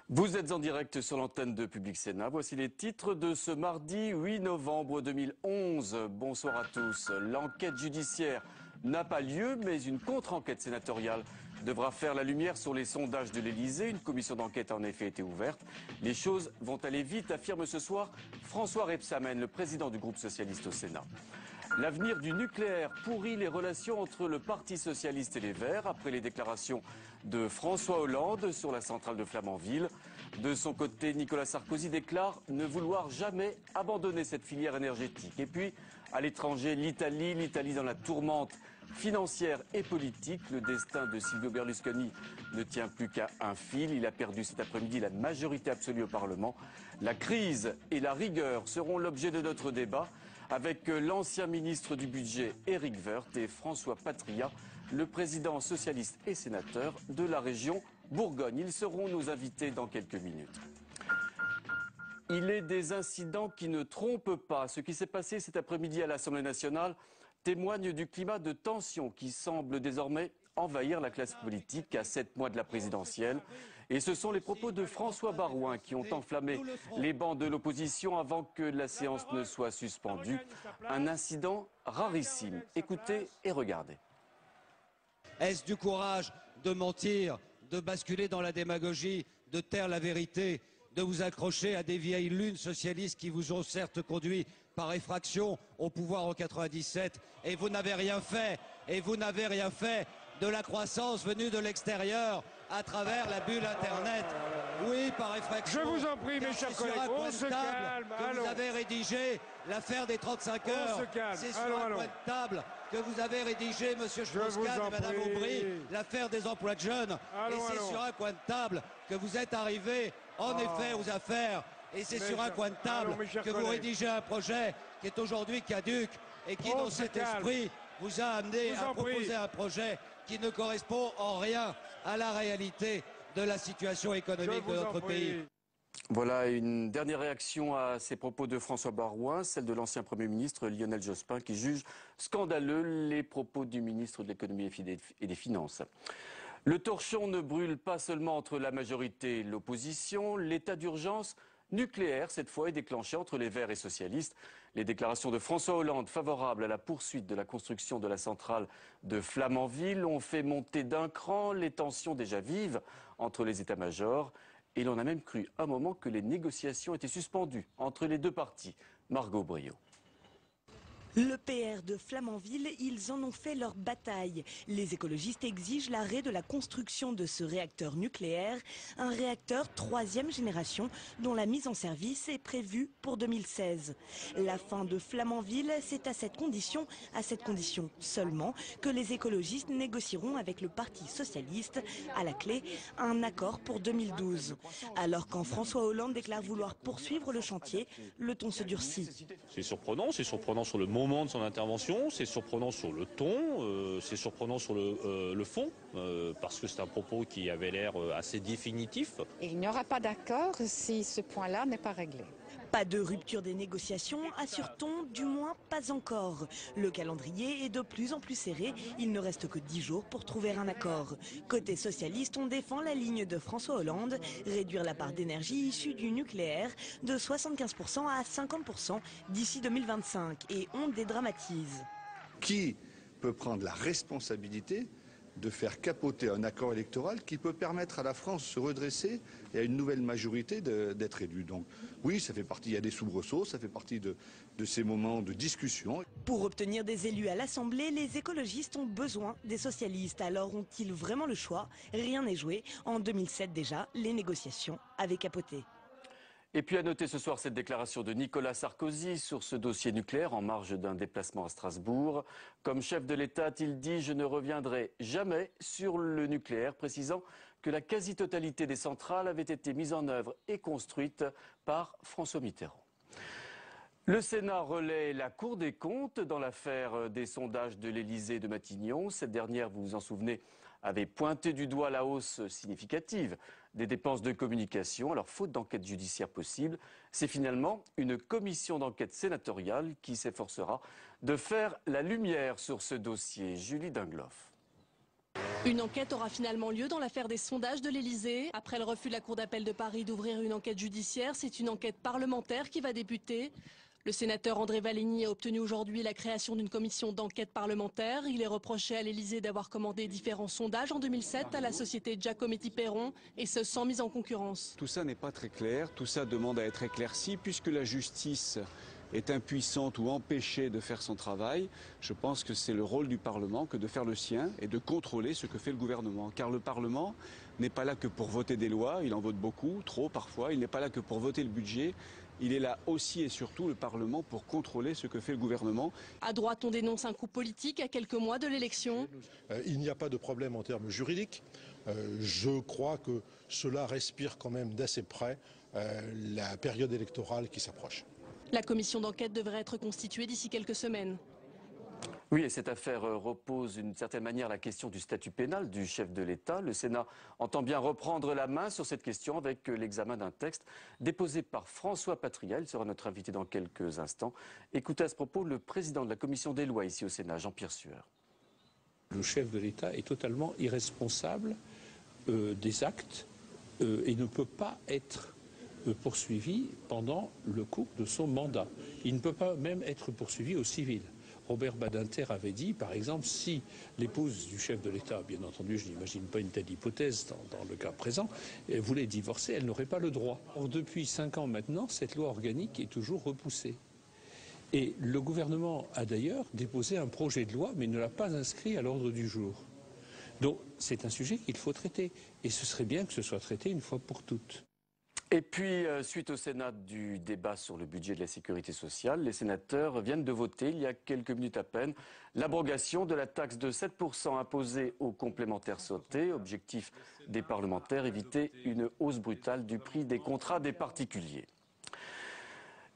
Vous êtes en direct sur l'antenne de Public Sénat. Voici les titres de ce mardi 8 novembre 2011. Bonsoir à tous. L'enquête judiciaire n'a pas lieu, mais une contre-enquête sénatoriale devra faire la lumière sur les sondages de l'Élysée. Une commission d'enquête a en effet été ouverte. Les choses vont aller vite, affirme ce soir François Rebsamen, le président du groupe socialiste au Sénat. L'avenir du nucléaire pourrit les relations entre le Parti socialiste et les Verts après les déclarations de François Hollande sur la centrale de Flamanville. De son côté, Nicolas Sarkozy déclare ne vouloir jamais abandonner cette filière énergétique. Et puis, à l'étranger, l'Italie dans la tourmente financière et politique. Le destin de Silvio Berlusconi ne tient plus qu'à un fil. Il a perdu cet après-midi la majorité absolue au Parlement. La crise et la rigueur seront l'objet de notre débat avec l'ancien ministre du Budget Éric Woerth et François Patria, le président socialiste et sénateur de la région Bourgogne. Ils seront nos invités dans quelques minutes. Il est des incidents qui ne trompent pas. Ce qui s'est passé cet après-midi à l'Assemblée nationale témoigne du climat de tension qui semble désormais envahir la classe politique à 7 mois de la présidentielle. Et ce sont les propos de François Baroin qui ont enflammé les bancs de l'opposition avant que la séance ne soit suspendue. Un incident rarissime. Écoutez et regardez. Est-ce du courage de mentir, de basculer dans la démagogie, de taire la vérité, de vous accrocher à des vieilles lunes socialistes qui vous ont certes conduit par effraction au pouvoir en 97 et vous n'avez rien fait, de la croissance venue de l'extérieur à travers la bulle Internet. Oui, par effraction. Je vous en prie, mes chers collègues, on se calme. Vous avez rédigé l'affaire des 35 heures. C'est sur un coin de table que vous avez rédigé, monsieur Strauss-Kahn et madame Aubry, l'affaire des emplois de jeunes. Et c'est sur un coin de table que vous êtes arrivé, en effet, aux affaires. Et c'est sur un coin de table que vous rédigez un projet qui est aujourd'hui caduc et qui, dans cet esprit, vous a amené à proposer un projet qui ne correspond en rien à la réalité de la situation économique de notre pays. Voilà une dernière réaction à ces propos de François Baroin, celle de l'ancien Premier ministre Lionel Jospin qui juge scandaleux les propos du ministre de l'économie et des finances. Le torchon ne brûle pas seulement entre la majorité et l'opposition, l'état d'urgence nucléaire, cette fois, est déclenché entre les Verts et socialistes. Les déclarations de François Hollande favorables à la poursuite de la construction de la centrale de Flamanville ont fait monter d'un cran les tensions déjà vives entre les états-majors. Et l'on a même cru un moment que les négociations étaient suspendues entre les deux parties. Margot Brio. Le PR de Flamanville, ils en ont fait leur bataille. Les écologistes exigent l'arrêt de la construction de ce réacteur nucléaire, un réacteur 3e génération dont la mise en service est prévue pour 2016. La fin de Flamanville, c'est à cette condition seulement, que les écologistes négocieront avec le Parti socialiste, à la clé, un accord pour 2012. Alors quand François Hollande déclare vouloir poursuivre le chantier, le ton se durcit. C'est surprenant sur le moment de son intervention, c'est surprenant sur le ton, c'est surprenant sur le fond, parce que c'est un propos qui avait l'air assez définitif. Il n'y aura pas d'accord si ce point-là n'est pas réglé. Pas de rupture des négociations, assure-t-on, du moins pas encore. Le calendrier est de plus en plus serré, il ne reste que 10 jours pour trouver un accord. Côté socialiste, on défend la ligne de François Hollande, réduire la part d'énergie issue du nucléaire de 75% à 50% d'ici 2025 et on dédramatise. Qui peut prendre la responsabilité de faire capoter un accord électoral qui peut permettre à la France de se redresser et à une nouvelle majorité d'être élue. Donc oui, ça fait partie, il y a des soubresauts, ça fait partie de ces moments de discussion. Pour obtenir des élus à l'Assemblée, les écologistes ont besoin des socialistes. Alors ont-ils vraiment le choix? Rien n'est joué. En 2007 déjà, les négociations avaient capoté. Et puis à noter ce soir cette déclaration de Nicolas Sarkozy sur ce dossier nucléaire en marge d'un déplacement à Strasbourg. Comme chef de l'État, il dit « Je ne reviendrai jamais sur le nucléaire », précisant que la quasi-totalité des centrales avait été mise en œuvre et construite par François Mitterrand. Le Sénat relaie la Cour des comptes dans l'affaire des sondages de l'Élysée de Matignon. Cette dernière, vous vous en souvenez, avait pointé du doigt la hausse significative des dépenses de communication. Alors, faute d'enquête judiciaire possible, c'est finalement une commission d'enquête sénatoriale qui s'efforcera de faire la lumière sur ce dossier. Julie Dingloff. Une enquête aura finalement lieu dans l'affaire des sondages de l'Elysée. Après le refus de la Cour d'appel de Paris d'ouvrir une enquête judiciaire, c'est une enquête parlementaire qui va débuter. Le sénateur André Valigny a obtenu aujourd'hui la création d'une commission d'enquête parlementaire. Il est reproché à l'Elysée d'avoir commandé différents sondages en 2007 à la société Giacometti-Perron, et ce sans mise en concurrence. Tout ça n'est pas très clair, tout ça demande à être éclairci puisque la justice est impuissante ou empêchée de faire son travail. Je pense que c'est le rôle du Parlement que de faire le sien et de contrôler ce que fait le gouvernement. Car le Parlement n'est pas là que pour voter des lois, il en vote beaucoup, trop parfois, il n'est pas là que pour voter le budget. Il est là aussi et surtout, le Parlement, pour contrôler ce que fait le gouvernement. À droite, on dénonce un coup politique à quelques mois de l'élection. Il n'y a pas de problème en termes juridiques. Je crois que cela respire quand même d'assez près la période électorale qui s'approche. La commission d'enquête devrait être constituée d'ici quelques semaines. Oui, et cette affaire repose d'une certaine manière la question du statut pénal du chef de l'État. Le Sénat entend bien reprendre la main sur cette question avec l'examen d'un texte déposé par François Patriat. Il sera notre invité dans quelques instants. Écoutez à ce propos le président de la commission des lois ici au Sénat, Jean-Pierre Sueur. Le chef de l'État est totalement irresponsable des actes et ne peut pas être poursuivi pendant le cours de son mandat. Il ne peut pas même être poursuivi au civil. Robert Badinter avait dit, par exemple, si l'épouse du chef de l'État, bien entendu, je n'imagine pas une telle hypothèse dans le cas présent, voulait divorcer, elle n'aurait pas le droit. Or, depuis 5 ans maintenant, cette loi organique est toujours repoussée. Et le gouvernement a d'ailleurs déposé un projet de loi, mais ne l'a pas inscrit à l'ordre du jour. Donc, c'est un sujet qu'il faut traiter. Et ce serait bien que ce soit traité une fois pour toutes. Et puis, suite au Sénat du débat sur le budget de la sécurité sociale, les sénateurs viennent de voter, il y a quelques minutes à peine, l'abrogation de la taxe de 7% imposée aux complémentaires santé. Objectif des parlementaires, éviter une hausse brutale du prix des contrats des particuliers.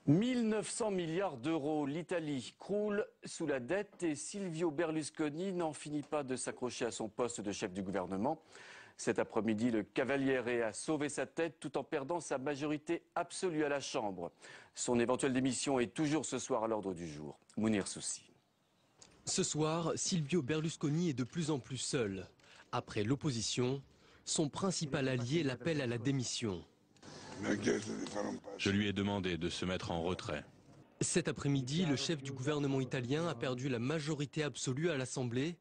1900 milliards d'euros, l'Italie croule sous la dette et Silvio Berlusconi n'en finit pas de s'accrocher à son poste de chef du gouvernement. Cet après-midi, le Cavaliere a sauvé sa tête tout en perdant sa majorité absolue à la Chambre. Son éventuelle démission est toujours ce soir à l'ordre du jour. Mounir Soussi. Ce soir, Silvio Berlusconi est de plus en plus seul. Après l'opposition, son principal allié l'appelle à la démission. Je lui ai demandé de se mettre en retrait. Cet après-midi, le chef du gouvernement italien a perdu la majorité absolue à l'Assemblée.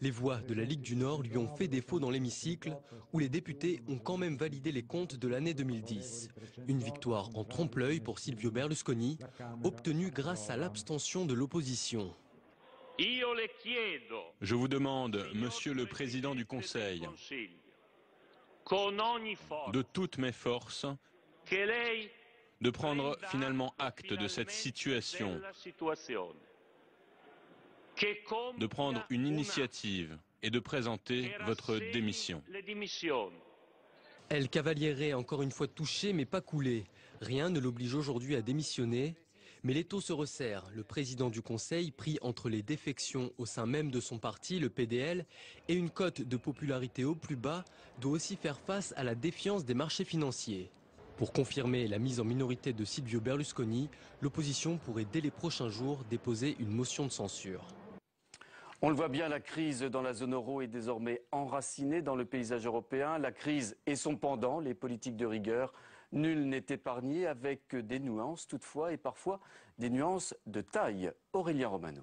Les voix de la Ligue du Nord lui ont fait défaut dans l'hémicycle, où les députés ont quand même validé les comptes de l'année 2010. Une victoire en trompe-l'œil pour Silvio Berlusconi, obtenue grâce à l'abstention de l'opposition. Je vous demande, Monsieur le Président du Conseil, de toutes mes forces, de prendre finalement acte de cette situation, de prendre une initiative et de présenter votre démission. El Cavaliere est encore une fois touché mais pas coulé. Rien ne l'oblige aujourd'hui à démissionner. Mais l'étau se resserre. Le président du Conseil, pris entre les défections au sein même de son parti, le PDL, et une cote de popularité au plus bas, doit aussi faire face à la défiance des marchés financiers. Pour confirmer la mise en minorité de Silvio Berlusconi, l'opposition pourrait dès les prochains jours déposer une motion de censure. On le voit bien, la crise dans la zone euro est désormais enracinée dans le paysage européen. La crise et son pendant, les politiques de rigueur. Nul n'est épargné, avec des nuances toutefois et parfois des nuances de taille. Aurélien Romano.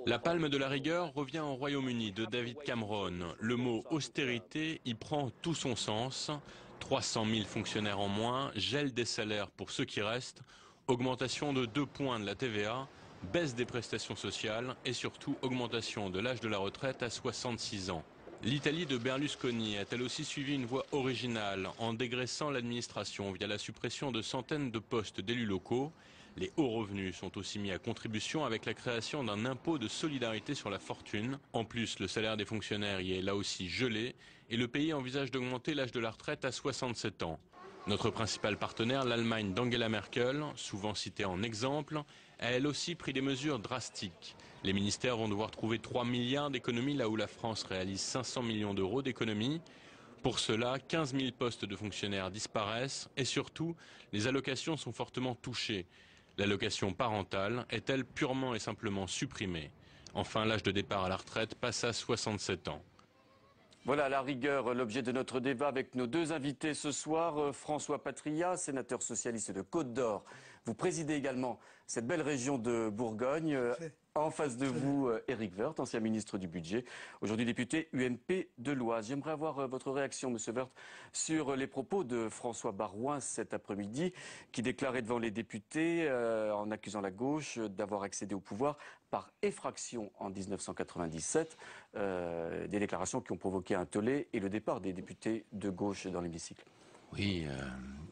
La palme de la rigueur revient au Royaume-Uni de David Cameron. Le mot austérité y prend tout son sens. 300 000 fonctionnaires en moins, gel des salaires pour ceux qui restent, augmentation de 2 points de la TVA, baisse des prestations sociales et surtout augmentation de l'âge de la retraite à 66 ans. L'Italie de Berlusconi a-t-elle aussi suivi une voie originale en dégraissant l'administration via la suppression de centaines de postes d'élus locaux? Les hauts revenus sont aussi mis à contribution avec la création d'un impôt de solidarité sur la fortune. En plus, le salaire des fonctionnaires y est là aussi gelé et le pays envisage d'augmenter l'âge de la retraite à 67 ans. Notre principal partenaire, l'Allemagne d'Angela Merkel, souvent citée en exemple, a elle aussi pris des mesures drastiques. Les ministères vont devoir trouver 3 milliards d'économies là où la France réalise 500 millions d'euros d'économies. Pour cela, 15 000 postes de fonctionnaires disparaissent et surtout, les allocations sont fortement touchées. L'allocation parentale est-elle purement et simplement supprimée? Enfin, l'âge de départ à la retraite passe à 67 ans. Voilà, à la rigueur, l'objet de notre débat avec nos deux invités ce soir. François Patriat, sénateur socialiste de Côte-d'Or. Vous présidez également cette belle région de Bourgogne. En face de vous, Éric Woerth, ancien ministre du Budget, aujourd'hui député UMP de l'Oise. J'aimerais avoir votre réaction, Monsieur Woerth, sur les propos de François Baroin cet après-midi, qui déclarait devant les députés, en accusant la gauche d'avoir accédé au pouvoir par effraction en 1997, des déclarations qui ont provoqué un tollé et le départ des députés de gauche dans l'hémicycle. Oui,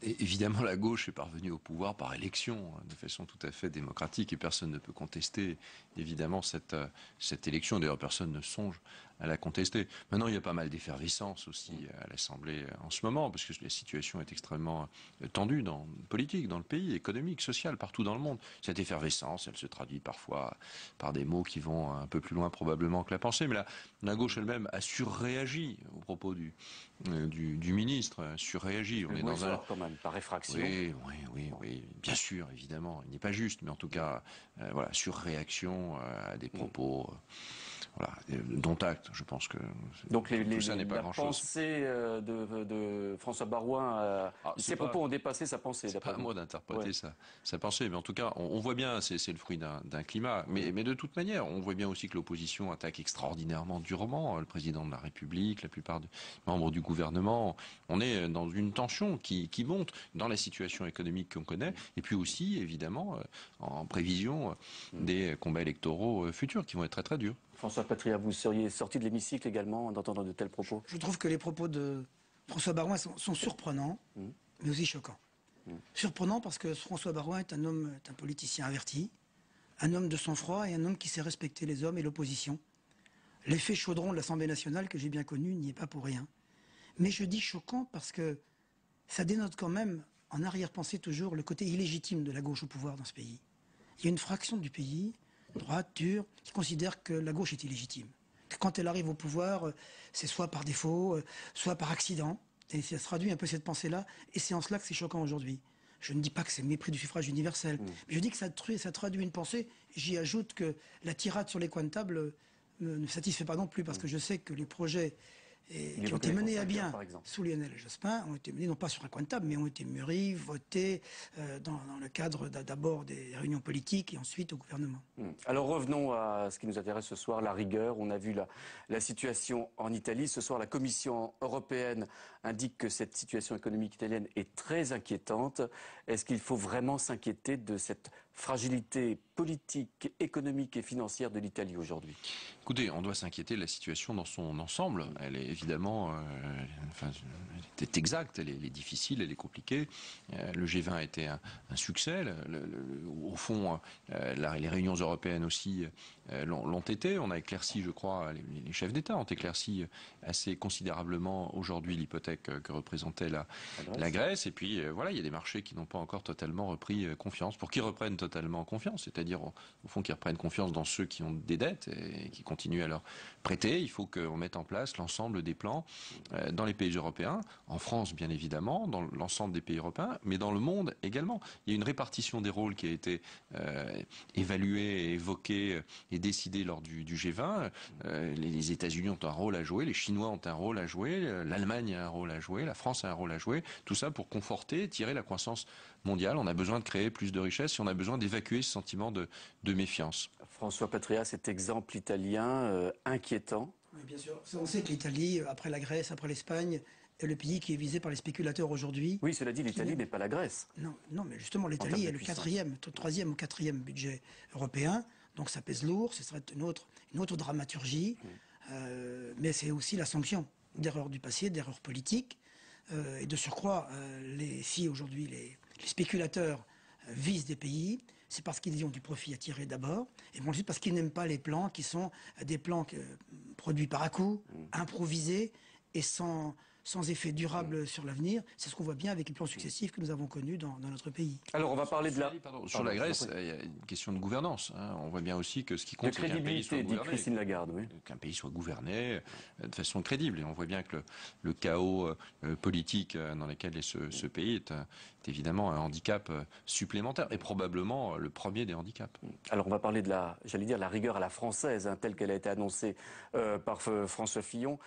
évidemment, la gauche est parvenue au pouvoir par élection, de façon tout à fait démocratique, et personne ne peut contester, évidemment, cette élection. D'ailleurs, personne ne songe à la contester. Maintenant, il y a pas mal d'effervescence aussi à l'Assemblée en ce moment, parce que la situation est extrêmement tendue dans le politique, dans le pays, économique, social, partout dans le monde. Cette effervescence, elle se traduit parfois par des mots qui vont un peu plus loin probablement que la pensée, mais la gauche elle-même a surréagi au propos du ministre, surréagi. On est dans un quand même, par effraction. Oui, bien sûr, évidemment. Il n'est pas juste, mais en tout cas, voilà, surréaction à des propos. Voilà, dont acte, je pense que donc tout ça n'est pas grand-chose. La pensée de François Baroin, ses propos ont dépassé sa pensée. C'est pas à moi d'interpréter sa pensée, mais en tout cas, on voit bien, c'est le fruit d'un climat. Mais de toute manière, on voit bien aussi que l'opposition attaque extraordinairement durement le président de la République, la plupart des membres du gouvernement. On est dans une tension qui monte dans la situation économique qu'on connaît, et puis aussi, évidemment, en prévision des combats électoraux futurs qui vont être très très durs. François Patriat, vous seriez sorti de l'hémicycle également d'entendre de tels propos? Je trouve que les propos de François Baroin sont surprenants, mais aussi choquants. Surprenants parce que François Baroin est un politicien averti, un homme de sang-froid et un homme qui sait respecter les hommes et l'opposition. L'effet chaudron de l'Assemblée nationale que j'ai bien connu n'y est pas pour rien. Mais je dis choquant parce que ça dénote quand même, en arrière-pensée toujours, le côté illégitime de la gauche au pouvoir dans ce pays. Il y a une fraction du pays, droite, dure, qui considère que la gauche est illégitime. Que quand elle arrive au pouvoir, c'est soit par défaut, soit par accident. Et ça se traduit un peu cette pensée-là. Et c'est en cela que c'est choquant aujourd'hui. Je ne dis pas que c'est le mépris du suffrage universel. Mais je dis que ça traduit une pensée. J'y ajoute que la tirade sur les coins de table ne me satisfait pas non plus, parce que je sais que les projets qui ont été menés à bien sous Lionel Jospin ont été menés non pas sur un coin de table, mais ont été mûris, votés dans le cadre d'abord des réunions politiques et ensuite au gouvernement. Alors revenons à ce qui nous intéresse ce soir, la rigueur. On a vu la situation en Italie. Ce soir, la Commission européenne indique que cette situation économique italienne est très inquiétante. Est-ce qu'il faut vraiment s'inquiéter de cette fragilité politique, économique et financière de l'Italie aujourd'hui? Écoutez, on doit s'inquiéter de la situation dans son ensemble. Elle est évidemment, elle est exacte, elle est difficile, elle est compliquée. Le G20 a été un succès. Au fond, les réunions européennes aussi l'ont été. On a éclairci, je crois, les chefs d'État ont éclairci assez considérablement aujourd'hui l'hypothèque que représentait la Grèce. Et puis voilà, il y a des marchés qui n'ont pas encore totalement repris confiance. Pour qu'ils reprennent totalement confiance, c'est-à-dire au fond qu'ils reprennent confiance dans ceux qui ont des dettes et qui continuent à leur prêter, il faut qu'on mette en place l'ensemble des plans dans les pays européens, en France bien évidemment, dans l'ensemble des pays européens, mais dans le monde également. Il y a une répartition des rôles qui a été évaluée, évoquée et décidée lors du G20. Les États-Unis ont un rôle à jouer, les Chinois ont un rôle à jouer, l'Allemagne a un rôle à jouer, la France a un rôle à jouer. Tout ça pour conforter, tirer la croissance mondiale. On a besoin de créer plus de richesses et on a besoin d'évacuer ce sentiment de méfiance. François Patriat, cet exemple italien inquiétant. Oui, bien sûr. On sait que l'Italie, après la Grèce, après l'Espagne, est le pays qui est visé par les spéculateurs aujourd'hui. Oui, cela dit, l'Italie n'est pas la Grèce. Non, mais justement, l'Italie est le troisième ou quatrième budget européen. Donc ça pèse lourd, ce serait une autre dramaturgie. Mais c'est aussi la sanction d'erreurs du passé, d'erreurs politiques. Et de surcroît, si aujourd'hui les spéculateurs visent des pays, c'est parce qu'ils y ont du profit à tirer d'abord, et ensuite parce qu'ils n'aiment pas les plans qui sont des plans produits par à-coup, improvisés et sans sans effet durable sur l'avenir. C'est ce qu'on voit bien avec les plans successifs que nous avons connus dans notre pays. Alors on va parler de la... Sur la Grèce, il y a une question de gouvernance. On voit bien aussi que ce qui compte, c'est qu'un pays soit gouverné. Christine Lagarde, oui. Qu'un pays soit gouverné de façon crédible. Et on voit bien que le chaos politique dans lequel est ce pays est évidemment un handicap supplémentaire et probablement le premier des handicaps. Alors on va parler de la rigueur à la française, telle qu'elle a été annoncée par François Fillon.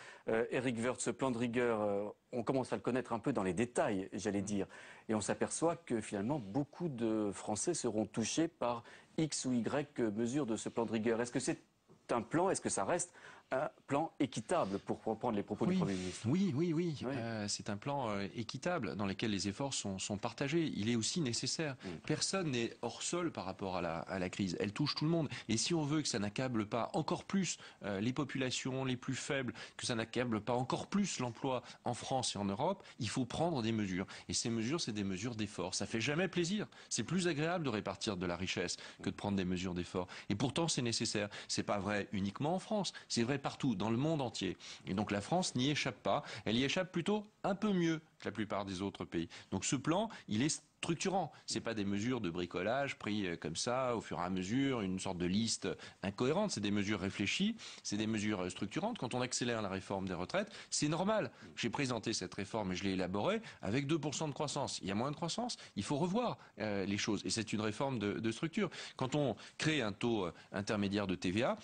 Éric Woerth, ce plan de rigueur, on commence à le connaître un peu dans les détails, j'allais dire. Et on s'aperçoit que finalement beaucoup de Français seront touchés par X ou Y mesures de ce plan de rigueur. Est-ce que c'est un plan, est-ce que ça reste un plan équitable, pour reprendre les propos du Premier ministre? Oui. C'est un plan équitable dans lequel les efforts sont partagés. Il est aussi nécessaire. Personne n'est hors sol par rapport à la crise. Elle touche tout le monde. Et si on veut que ça n'accable pas encore plus les populations les plus faibles, que ça n'accable pas encore plus l'emploi en France et en Europe, il faut prendre des mesures. Et ces mesures, c'est des mesures d'effort. Ça fait jamais plaisir. C'est plus agréable de répartir de la richesse que de prendre des mesures d'effort. Et pourtant, c'est nécessaire. C'est pas vrai uniquement en France. C'est vrai partout, dans le monde entier. Et donc la France n'y échappe pas. Elle y échappe plutôt un peu mieux que la plupart des autres pays. Donc ce plan, il est structurant. C'est pas des mesures de bricolage pris comme ça, au fur et à mesure, une sorte de liste incohérente. C'est des mesures réfléchies, c'est des mesures structurantes. Quand on accélère la réforme des retraites, c'est normal. J'ai présenté cette réforme et je l'ai élaborée avec 2% de croissance. Il y a moins de croissance, il faut revoir les choses. Et c'est une réforme de structure. Quand on crée un taux intermédiaire de TVA,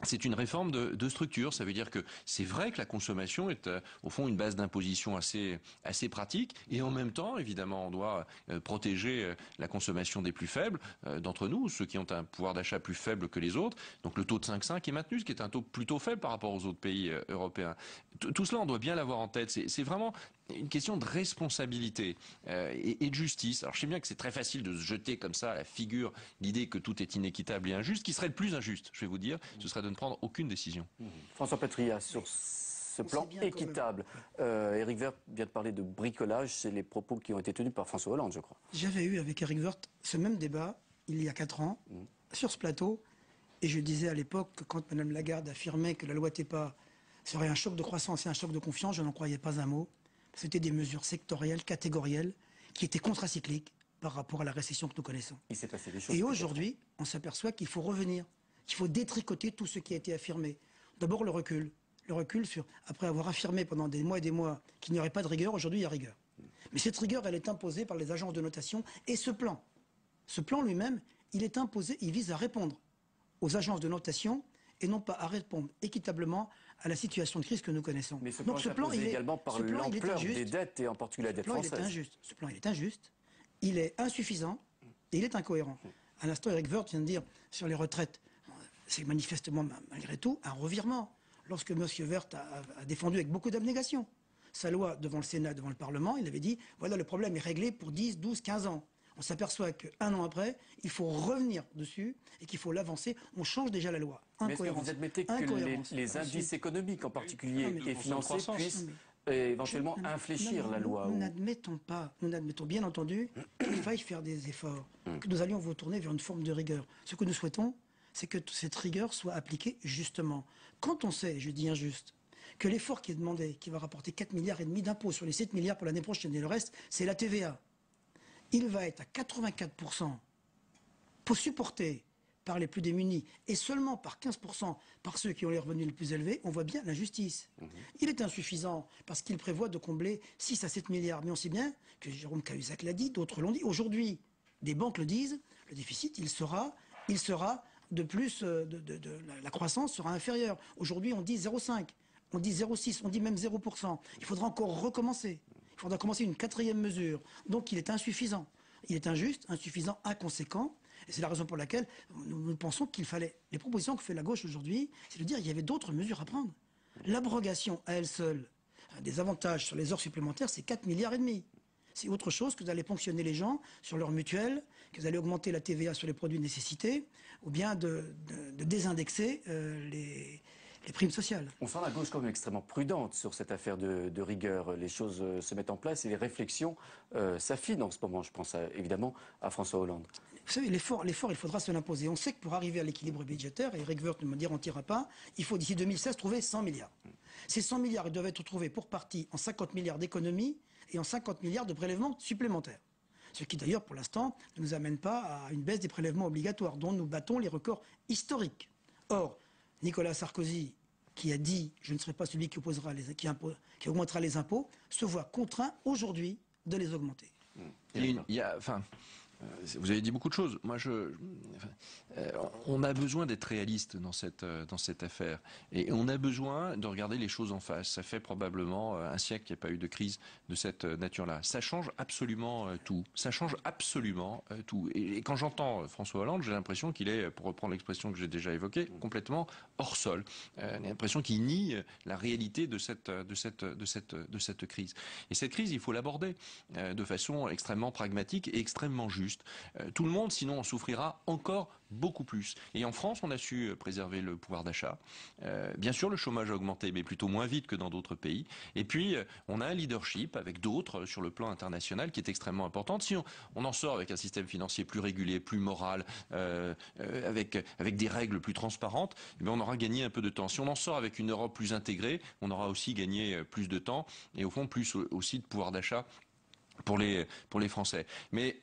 c'est une réforme de structure. Ça veut dire que c'est vrai que la consommation est au fond une base d'imposition assez pratique. Et en même temps, évidemment, on doit protéger la consommation des plus faibles d'entre nous, ceux qui ont un pouvoir d'achat plus faible que les autres. Donc le taux de 5,5 est maintenu, ce qui est un taux plutôt faible par rapport aux autres pays européens. Tout cela, on doit bien l'avoir en tête. C'est vraiment une question de responsabilité et de justice. Alors je sais bien que c'est très facile de se jeter comme ça à la figure l'idée que tout est inéquitable et injuste. Ce qui serait le plus injuste, je vais vous dire, ce serait de ne prendre aucune décision. François Patria, sur ce plan équitable, Éric Woerth vient de parler de bricolage. C'est les propos qui ont été tenus par François Hollande, je crois. J'avais eu avec Éric Woerth ce même débat il y a 4 ans sur ce plateau. Et je disais à l'époque que quand Mme Lagarde affirmait que la loi TEPA serait un choc de croissance et un choc de confiance, je n'en croyais pas un mot. C'était des mesures sectorielles, catégorielles, qui étaient contracycliques par rapport à la récession que nous connaissons. Il s'est passé des choses. Et aujourd'hui, on s'aperçoit qu'il faut revenir, qu'il faut détricoter tout ce qui a été affirmé. D'abord le recul. Le recul sur, après avoir affirmé pendant des mois et des mois qu'il n'y aurait pas de rigueur, aujourd'hui il y a rigueur. Mais cette rigueur, elle est imposée par les agences de notation et ce plan lui-même, il est imposé, il vise à répondre aux agences de notation et non pas à répondre équitablement à la situation de crise que nous connaissons. Mais ce plan est imposé également par l'ampleur des dettes et en particulier la dette française. Ce plan, il est injuste, il est insuffisant et il est incohérent. À l'instant, Éric Woerth vient de dire sur les retraites, c'est manifestement, malgré tout, un revirement. Lorsque M. Woerth a défendu avec beaucoup d'abnégation sa loi devant le Sénat, devant le Parlement, il avait dit, voilà, le problème est réglé pour 10, 12, 15 ans. On s'aperçoit qu'un an après, il faut revenir dessus et qu'il faut l'avancer. On change déjà la loi. Mais est-ce que vous admettez que les indices économiques en particulier et financiers puissent éventuellement infléchir la loi? Nous n'admettons bien entendu qu'il faille faire des efforts, que nous allions vous tourner vers une forme de rigueur. Ce que nous souhaitons, c'est que cette rigueur soit appliquée justement. Quand on sait, je dis injuste, que l'effort qui est demandé, qui va rapporter 4,5 milliards d'impôts sur les 7 milliards pour l'année prochaine et le reste, c'est la TVA. Il va être à 84% pour supporter par les plus démunis et seulement par 15% par ceux qui ont les revenus les plus élevés, on voit bien l'injustice. Il est insuffisant parce qu'il prévoit de combler 6 à 7 milliards. Mais on sait bien que Jérôme Cahuzac l'a dit, d'autres l'ont dit. Aujourd'hui, des banques le disent, le déficit, il sera de plus, la croissance sera inférieure. Aujourd'hui, on dit 0,5, on dit 0,6, on dit même 0%. Il faudra encore recommencer. Il faudra commencer une 4e mesure. Donc il est insuffisant. Il est injuste, insuffisant, inconséquent. Et c'est la raison pour laquelle nous pensons qu'il fallait... Les propositions que fait la gauche aujourd'hui, c'est de dire qu'il y avait d'autres mesures à prendre. L'abrogation à elle seule des avantages sur les heures supplémentaires, c'est 4,5 milliards. C'est autre chose que d'aller ponctionner les gens sur leurs mutuelles, que d'aller augmenter la TVA sur les produits de nécessité, ou bien de désindexer les primes sociales. On sent la gauche comme extrêmement prudente sur cette affaire de rigueur. Les choses se mettent en place et les réflexions s'affinent en ce moment. Je pense évidemment à François Hollande. Vous savez, l'effort, il faudra se l'imposer. On sait que pour arriver à l'équilibre budgétaire, et Eric Woerth ne me dirantira pas, il faut d'ici 2016 trouver 100 milliards. Ces 100 milliards, ils doivent être trouvés pour partie en 50 milliards d'économies et en 50 milliards de prélèvements supplémentaires. Ce qui d'ailleurs, pour l'instant, ne nous amène pas à une baisse des prélèvements obligatoires, dont nous battons les records historiques. Or, Nicolas Sarkozy, qui a dit « je ne serai pas celui qui augmentera les impôts », se voit contraint aujourd'hui de les augmenter. Vous avez dit beaucoup de choses. Moi, on a besoin d'être réaliste dans cette affaire. Et on a besoin de regarder les choses en face. Ça fait probablement un siècle qu'il n'y a pas eu de crise de cette nature-là. Ça change absolument tout. Ça change absolument tout. Et quand j'entends François Hollande, j'ai l'impression qu'il est, pour reprendre l'expression que j'ai déjà évoquée, complètement hors sol. J'ai l'impression qu'il nie la réalité de cette crise. Et cette crise, il faut l'aborder de façon extrêmement pragmatique et extrêmement juste. Tout le monde, sinon, en souffrira encore beaucoup plus. Et en France, on a su préserver le pouvoir d'achat. Bien sûr, le chômage a augmenté, mais plutôt moins vite que dans d'autres pays. Et puis, on a un leadership avec d'autres sur le plan international qui est extrêmement important. Si on en sort avec un système financier plus régulier, plus moral, avec des règles plus transparentes, eh bien, on aura gagné un peu de temps. Si on en sort avec une Europe plus intégrée, on aura aussi gagné plus de temps et au fond plus aussi de pouvoir d'achat pour les Français. Mais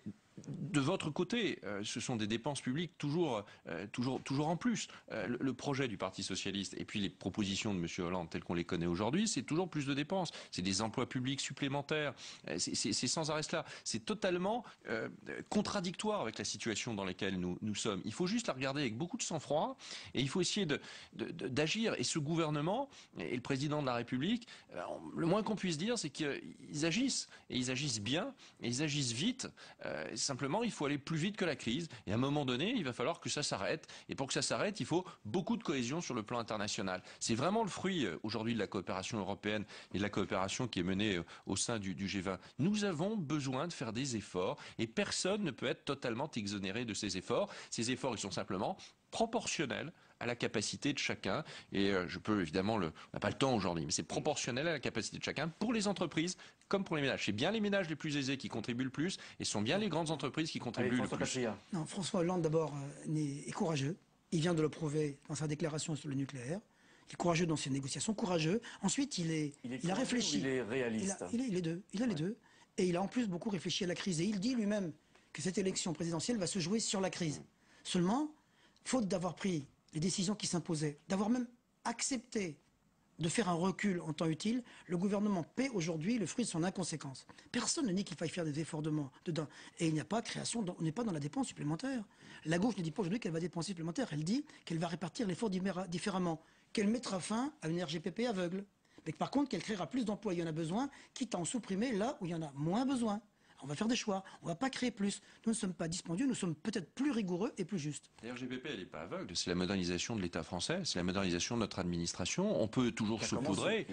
de votre côté, ce sont des dépenses publiques toujours en plus. Le projet du Parti socialiste et puis les propositions de M. Hollande telles qu'on les connaît aujourd'hui, c'est toujours plus de dépenses. C'est des emplois publics supplémentaires. C'est sans arrêt cela. C'est totalement contradictoire avec la situation dans laquelle nous sommes. Il faut juste la regarder avec beaucoup de sang-froid et il faut essayer d'agir. Et ce gouvernement et le président de la République, le moins qu'on puisse dire, c'est qu'ils agissent. Et ils agissent bien et ils agissent vite. Simplement, il faut aller plus vite que la crise. Et à un moment donné, il va falloir que ça s'arrête. Et pour que ça s'arrête, il faut beaucoup de cohésion sur le plan international. C'est vraiment le fruit aujourd'hui de la coopération européenne et de la coopération qui est menée au sein du G20. Nous avons besoin de faire des efforts et personne ne peut être totalement exonéré de ces efforts. Ces efforts, ils sont simplement proportionnels à la capacité de chacun. Et je peux évidemment, on n'a pas le temps aujourd'hui, mais c'est proportionnel à la capacité de chacun pour les entreprises comme pour les ménages. C'est bien les ménages les plus aisés qui contribuent le plus et ce sont bien les grandes entreprises qui contribuent le plus. Non, François Hollande d'abord est courageux. Il vient de le prouver dans sa déclaration sur le nucléaire. Il est courageux dans ses négociations, courageux. Ensuite, il a réfléchi. Il est réaliste. Il a les deux. Et il a en plus beaucoup réfléchi à la crise. Et il dit lui-même que cette élection présidentielle va se jouer sur la crise. Seulement, faute d'avoir pris les décisions qui s'imposaient, d'avoir même accepté de faire un recul en temps utile, le gouvernement paie aujourd'hui le fruit de son inconséquence. Personne ne dit qu'il faille faire des efforts dedans. Et il n'y a pas de création, on n'est pas dans la dépense supplémentaire. La gauche ne dit pas aujourd'hui qu'elle va dépenser supplémentaire, elle dit qu'elle va répartir l'effort différemment, qu'elle mettra fin à une RGPP aveugle. Mais par contre, qu'elle créera plus d'emplois, il y en a besoin, quitte à en supprimer là où il y en a moins besoin. On va faire des choix, on ne va pas créer plus. Nous ne sommes pas dispendieux, nous sommes peut-être plus rigoureux et plus justes. La RGPP, elle n'est pas aveugle, c'est la modernisation de l'État français, c'est la modernisation de notre administration. On peut toujours saupoudrer,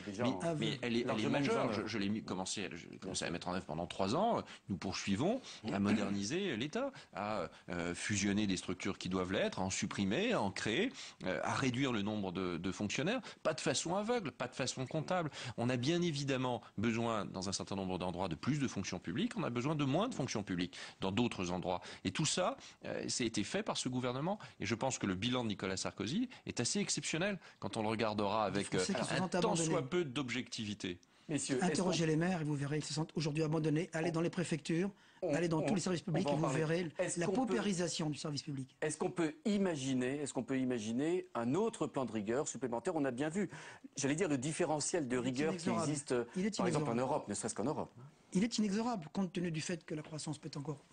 mais elle est majeure. Je l'ai commencé à la mettre en œuvre pendant 3 ans. Nous poursuivons à moderniser l'État, à fusionner des structures qui doivent l'être, à en supprimer, à en créer, à réduire le nombre de fonctionnaires, pas de façon aveugle, pas de façon comptable. On a bien évidemment besoin, dans un certain nombre d'endroits, de plus de fonctions publiques. On a besoin de moins de fonctions publiques dans d'autres endroits. Et tout ça, ça a été fait par ce gouvernement. Et je pense que le bilan de Nicolas Sarkozy est assez exceptionnel quand on le regardera avec un tant soit peu d'objectivité. Messieurs, interrogez les maires et vous verrez qu'ils se sentent aujourd'hui abandonnés. Allez dans les préfectures, allez dans tous les services publics et vous verrez la paupérisation du service public. Est-ce qu'on peut imaginer un autre plan de rigueur supplémentaire? On a bien vu, j'allais dire, le différentiel de rigueur qui existe, par exemple en Europe, ne serait-ce qu'en Europe. Il est inexorable, compte tenu du fait que la croissance peut être encore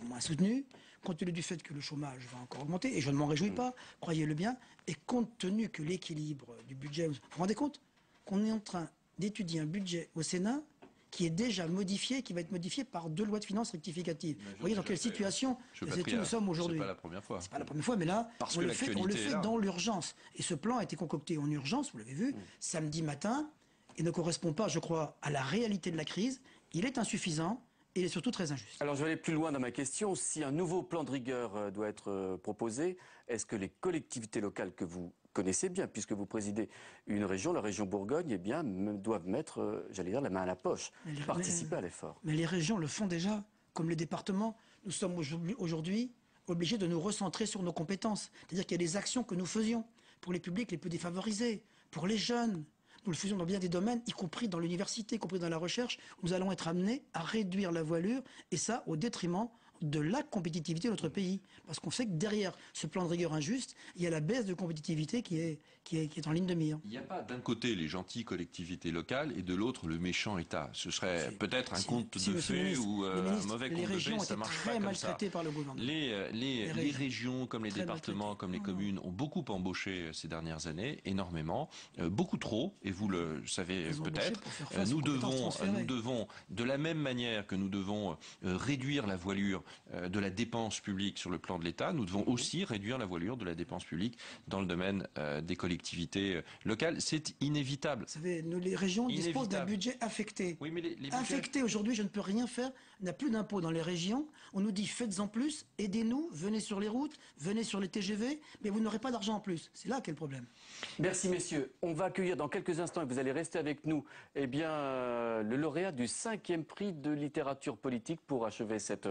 moins soutenue, compte tenu du fait que le chômage va encore augmenter, et je ne m'en réjouis pas, croyez-le bien, et compte tenu que l'équilibre du budget... Vous vous rendez compte qu'on est en train d'étudier un budget au Sénat qui est déjà modifié, qui va être modifié par 2 lois de finances rectificatives. Vous voyez dans quelle situation nous sommes aujourd'hui. C'est pas la première fois. C'est pas la première fois, mais là, on le fait dans l'urgence. Et ce plan a été concocté en urgence, vous l'avez vu, samedi matin, et ne correspond pas, je crois, à la réalité de la crise. Il est insuffisant. Et il est surtout très injuste. Alors je vais aller plus loin dans ma question. Si un nouveau plan de rigueur doit être proposé, est-ce que les collectivités locales que vous connaissez bien, puisque vous présidez une région, la région Bourgogne, eh bien, doivent mettre, j'allais dire, la main à la poche, participer à l'effort. Mais les régions le font déjà, comme les départements. Nous sommes aujourd'hui obligés de nous recentrer sur nos compétences. C'est-à-dire qu'il y a des actions que nous faisions pour les publics les plus défavorisés, pour les jeunes. Nous le faisions dans bien des domaines, y compris dans l'université, y compris dans la recherche, où nous allons être amenés à réduire la voilure, et ça au détriment de la compétitivité de notre pays. Parce qu'on sait que derrière ce plan de rigueur injuste, il y a la baisse de compétitivité qui est en ligne de mire. Il n'y a pas d'un côté les gentilles collectivités locales et de l'autre le méchant État. Ce serait peut-être un conte de fées ou un mauvais conte de fées, ça marche pas comme ça. Par le gouvernement. Les régions, comme les départements, comme les communes, ont beaucoup embauché ces dernières années, énormément, beaucoup trop, et vous le savez peut-être. Nous devons, de la même manière que nous devons réduire la voilure de la dépense publique sur le plan de l'État, nous devons aussi réduire la voilure de la dépense publique dans le domaine des collectivités locales. C'est inévitable. Vous savez, les régions disposent d'un budget affecté. Oui, mais les budgets... Affecté, aujourd'hui, je ne peux rien faire. On n'a plus d'impôts dans les régions. On nous dit, faites-en plus, aidez-nous, venez sur les routes, venez sur les TGV, mais vous n'aurez pas d'argent en plus. C'est là qu'est le problème. Merci, messieurs. On va accueillir dans quelques instants, et vous allez rester avec nous, eh bien, le lauréat du 5e prix de littérature politique pour achever cette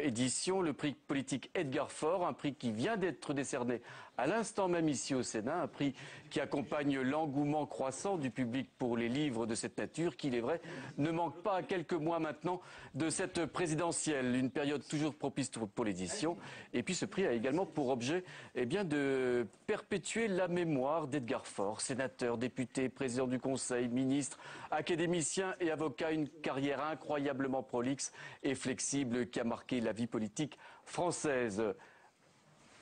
édition, le prix politique Edgar Faure, un prix qui vient d'être décerné à l'instant même ici au Sénat, un prix qui accompagne l'engouement croissant du public pour les livres de cette nature, qui, il est vrai, ne manque pas à quelques mois maintenant de cette présidentielle, une période toujours propice pour l'édition. Et puis ce prix a également pour objet eh bien, de perpétuer la mémoire d'Edgar Faure, sénateur, député, président du Conseil, ministre, académicien et avocat, une carrière incroyablement prolixe et flexible qui a marqué la vie politique française.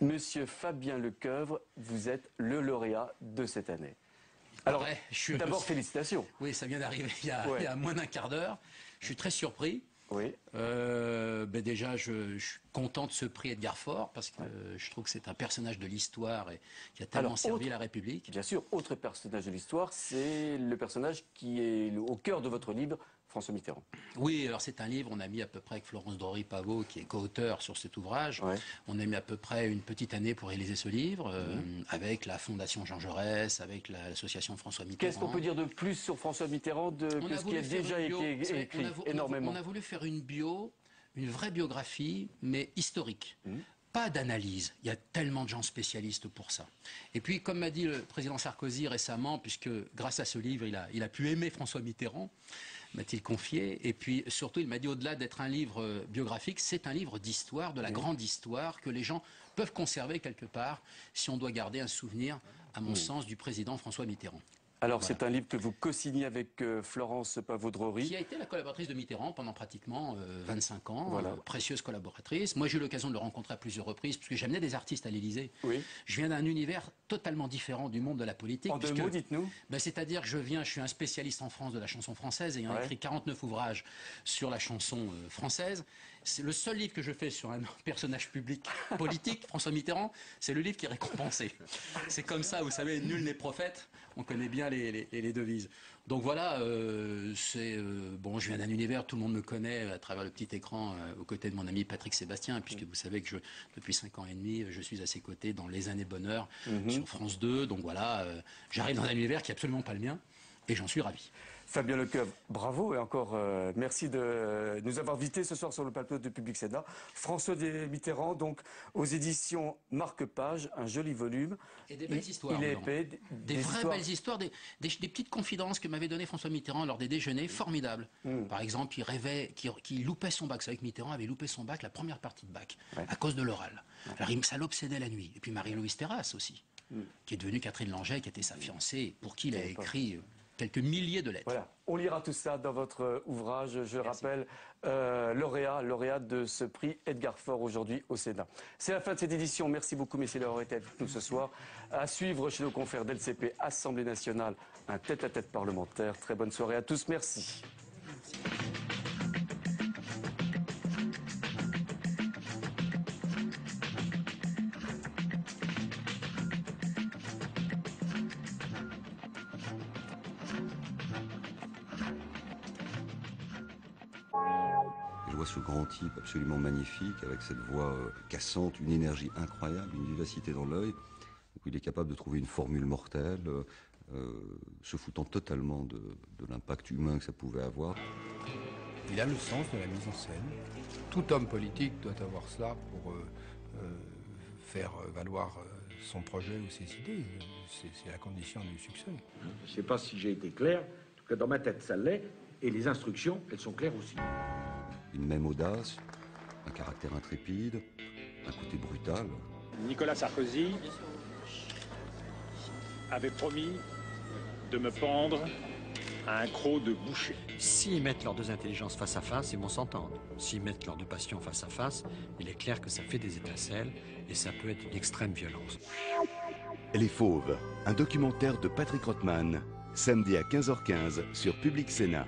Monsieur Fabien Lecoeuvre, vous êtes le lauréat de cette année. Alors, d'abord, félicitations. Oui, ça vient d'arriver il y a moins d'un quart d'heure. Je suis très surpris. Oui. Déjà, je suis content de ce prix Edgar Faure parce que je trouve que c'est un personnage de l'histoire et qui a tellement servi la République. Bien sûr, autre personnage de l'histoire, c'est le personnage qui est au cœur de votre livre, François Mitterrand. Oui, alors c'est un livre, on a mis à peu près avec Florence Doré-Pavot, qui est co-auteur sur cet ouvrage, on a mis à peu près une petite année pour réaliser ce livre, avec la Fondation Jean Jaurès, avec l'association François Mitterrand. Qu'est-ce qu'on peut dire de plus sur François Mitterrand que ce qui a déjà été écrit énormément? On a voulu faire une vraie biographie, mais historique. Pas d'analyse. Il y a tellement de gens spécialistes pour ça. Et puis, comme m'a dit le président Sarkozy récemment, puisque grâce à ce livre, il a pu aimer François Mitterrand, m'a-t-il confié. Et puis, surtout, il m'a dit, au-delà d'être un livre biographique, c'est un livre d'histoire, de la grande histoire, que les gens peuvent conserver quelque part, si on doit garder un souvenir, à mon sens, du président François Mitterrand. Alors, c'est un livre que vous co-signez avec Florence Pavot-Drory. Qui a été la collaboratrice de Mitterrand pendant pratiquement 25 ans, précieuse collaboratrice. Moi, j'ai eu l'occasion de le rencontrer à plusieurs reprises, puisque j'amenais des artistes à l'Élysée. Oui. Je viens d'un univers totalement différent du monde de la politique. En deux mots, dites-nous. C'est-à-dire que je suis un spécialiste en France de la chanson française, ayant écrit 49 ouvrages sur la chanson française. C'est le seul livre que je fais sur un personnage public politique, François Mitterrand, c'est le livre qui est récompensé. C'est comme ça, vous savez, nul n'est prophète, on connaît bien les devises. Donc voilà, bon, je viens d'un univers, tout le monde me connaît à travers le petit écran, aux côtés de mon ami Patrick Sébastien, puisque vous savez que depuis 5 ans et demi, je suis à ses côtés dans Les Années Bonheur sur France 2. Donc voilà, j'arrive dans un univers qui n'est absolument pas le mien, et j'en suis ravi. Fabien Lecoeuvre, bravo et encore merci de nous avoir visités ce soir sur le plateau de Public Sénat. François Mitterrand, donc aux éditions Marque-Page, un joli volume. Et des belles histoires. Il est épais. Des vraies belles histoires, des petites confidences que m'avait donné François Mitterrand lors des déjeuners, formidables. Par exemple, il rêvait qu'il loupait son bac. Vous savez que Mitterrand avait loupé son bac, la première partie de bac, à cause de l'oral. Alors ça l'obsédait la nuit. Et puis Marie-Louise Terrasse aussi, qui est devenue Catherine Langeais, qui était sa fiancée, pour qui il a écrit quelques milliers de lettres. Voilà, on lira tout ça dans votre ouvrage, je rappelle, lauréat de ce prix Edgar Faure aujourd'hui au Sénat. C'est la fin de cette édition, merci beaucoup messieurs d'avoir été avec nous ce soir. À suivre chez nos confrères d'LCP, Assemblée nationale, un tête-à-tête parlementaire. Très bonne soirée à tous, merci. Ce grand type absolument magnifique, avec cette voix cassante, une énergie incroyable, une vivacité dans l'œil. où il est capable de trouver une formule mortelle, se foutant totalement de l'impact humain que ça pouvait avoir. Il a le sens de la mise en scène. Tout homme politique doit avoir cela pour faire valoir son projet ou ses idées. C'est la condition du succès. Je ne sais pas si j'ai été clair, en tout cas dans ma tête ça l'est, et les instructions, elles sont claires aussi. Une même audace, un caractère intrépide, un côté brutal. Nicolas Sarkozy avait promis de me pendre à un croc de boucher. S'ils mettent leurs deux intelligences face à face, ils vont s'entendre. S'ils mettent leurs deux passions face à face, il est clair que ça fait des étincelles et ça peut être une extrême violence. Les Fauves, un documentaire de Patrick Rothman, samedi à 15h15 sur Public Sénat.